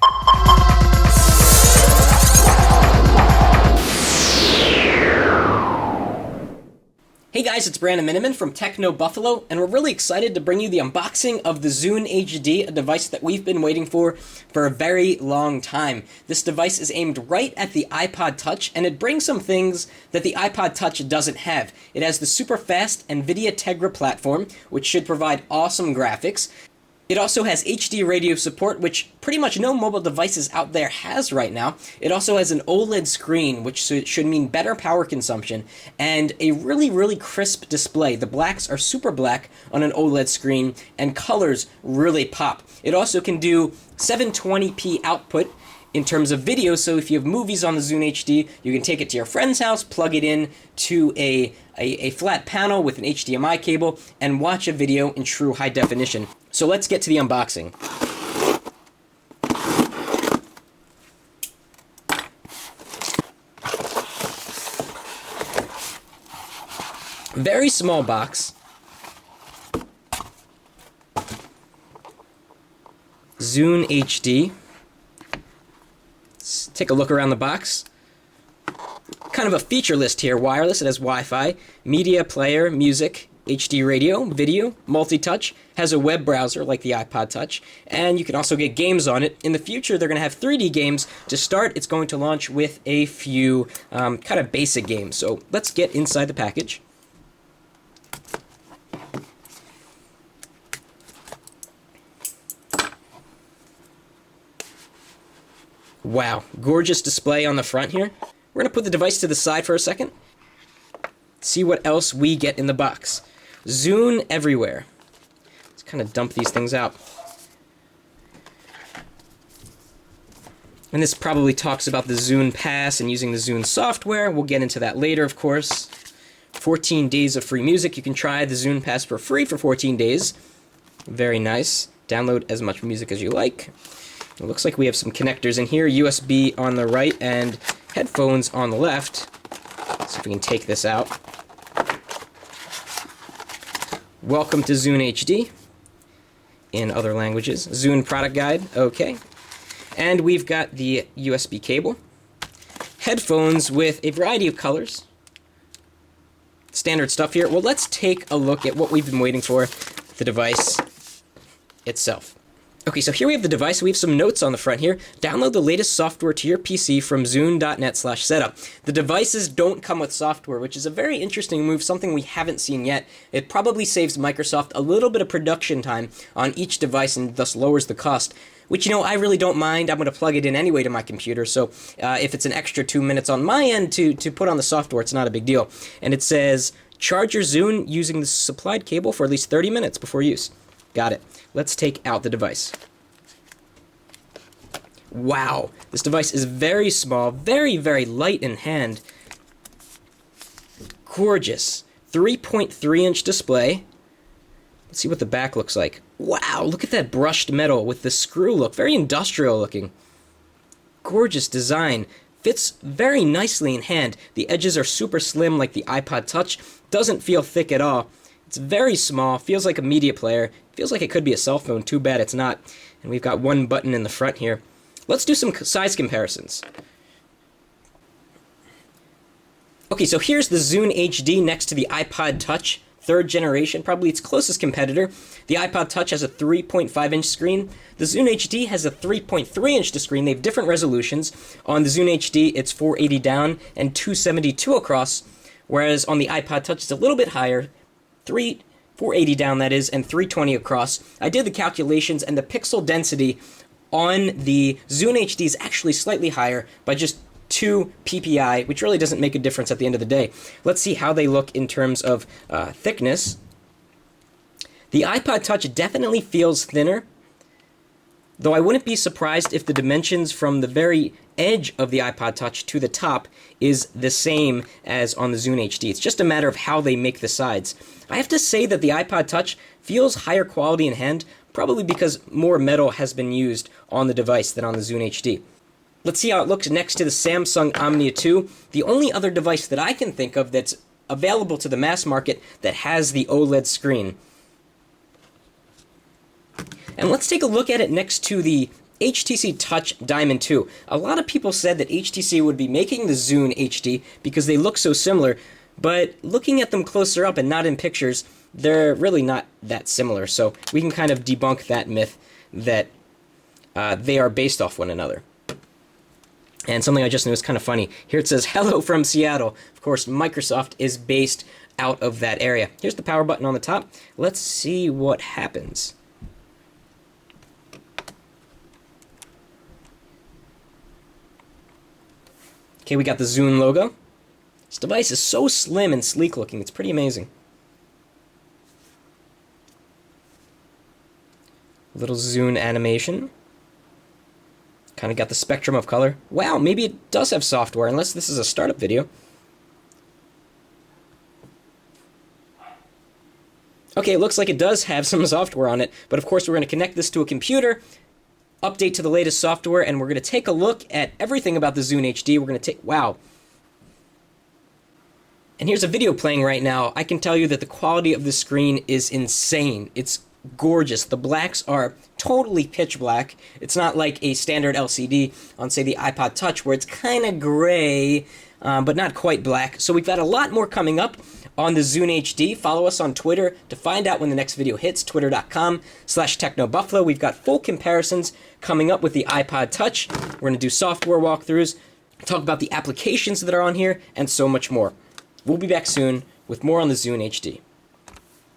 Hey guys, it's Brandon Miniman from Techno Buffalo, and we're really excited to bring you the unboxing of the Zune HD, a device that we've been waiting for a very long time. This device is aimed right at the iPod Touch, and it brings some things that the iPod Touch doesn't have. It has the super fast NVIDIA Tegra platform, which should provide awesome graphics. It also has HD radio support, which pretty much no mobile devices out there has right now. It also has an OLED screen, which should mean better power consumption, and a really crisp display. The blacks are super black on an OLED screen, and colors really pop. It also can do 720p output in terms of video, so if you have movies on the Zune HD, you can take it to your friend's house, plug it in to a flat panel with an HDMI cable, and watch a video in true high definition. So let's get to the unboxing. Very small box. Zune HD. Let's take a look around the box. Kind of a feature list here. Wireless, it has Wi-Fi, media player, music, HD radio, video, multi-touch, has a web browser like the iPod Touch, and you can also get games on it. In the future, they're going to have 3D games. To start, it's going to launch with a few kind of basic games. So let's get inside the package. Wow, gorgeous display on the front here. We're going to put the device to the side for a second. See what else we get in the box. Zune everywhere. Let's kind of dump these things out. And this probably talks about the Zune Pass and using the Zune software. We'll get into that later, of course. 14 days of free music. You can try the Zune Pass for free for 14 days. Very nice. Download as much music as you like. It looks like we have some connectors in here. USB on the right and headphones on the left. Let's see if we can take this out. Welcome to Zune HD in other languages. Zune product guide, okay. And we've got the USB cable. Headphones with a variety of colors. Standard stuff here. Well, let's take a look at what we've been waiting for, the device itself. Okay, so here we have the device. We have some notes on the front here. Download the latest software to your PC from zune.net/setup. The devices don't come with software, which is a very interesting move, something we haven't seen yet. It probably saves Microsoft a little bit of production time on each device and thus lowers the cost, which, you know, I really don't mind. I'm going to plug it in anyway to my computer, so if it's an extra 2 minutes on my end to put on the software, it's not a big deal. And it says, charge your Zune using the supplied cable for at least 30 minutes before use. Got it. Let's take out the device. Wow, this device is very small, very light in hand. Gorgeous. 3.3-inch display. Let's see what the back looks like. Wow, look at that brushed metal with the screw look. Very industrial looking. Gorgeous design. Fits very nicely in hand. The edges are super slim like the iPod Touch. Doesn't feel thick at all. It's very small, feels like a media player, feels like it could be a cell phone, too bad it's not. And we've got one button in the front here. Let's do some size comparisons. Okay, so here's the Zune HD next to the iPod Touch, third generation, probably its closest competitor. The iPod Touch has a 3.5-inch screen. The Zune HD has a 3.3-inch screen. They have different resolutions. On the Zune HD, it's 480 down and 272 across, whereas on the iPod Touch, it's a little bit higher. 480 down, that is, and 320 across. I did the calculations, and the pixel density on the Zune HD is actually slightly higher by just 2 ppi, which really doesn't make a difference at the end of the day. Let's see how they look in terms of thickness. The iPod Touch definitely feels thinner, though I wouldn't be surprised if the dimensions from the very edge of the iPod Touch to the top is the same as on the Zune HD. It's just a matter of how they make the sides. I have to say that the iPod Touch feels higher quality in hand, probably because more metal has been used on the device than on the Zune HD. Let's see how it looks next to the Samsung Omnia 2, the only other device that I can think of that's available to the mass market that has the OLED screen. And let's take a look at it next to the HTC Touch Diamond 2. A lot of people said that HTC would be making the Zune HD because they look so similar, but looking at them closer up and not in pictures, they're really not that similar. So we can kind of debunk that myth that they are based off one another. And something I just noticed kind of funny. Here it says, hello from Seattle. Of course, Microsoft is based out of that area. Here's the power button on the top. Let's see what happens. Okay, we got the Zune logo. This device is so slim and sleek looking. It's pretty amazing. Little Zune animation. Kind of got the spectrum of color. Wow, maybe it does have software, unless this is a startup video. Okay, it looks like it does have some software on it, but of course we're going to connect this to a computer, update to the latest software, and we're going to take a look at everything about the Zune HD. We're going to take... Wow. And here's a video playing right now. I can tell you that the quality of the screen is insane. It's gorgeous. The blacks are totally pitch black. It's not like a standard LCD on, say, the iPod Touch, where it's kind of gray, but not quite black. So we've got a lot more coming up on the Zune HD. Follow us on Twitter to find out when the next video hits, twitter.com/technobuffalo. We've got full comparisons coming up with the iPod Touch. We're going to do software walkthroughs, talk about the applications that are on here, and so much more. We'll be back soon with more on the Zune HD.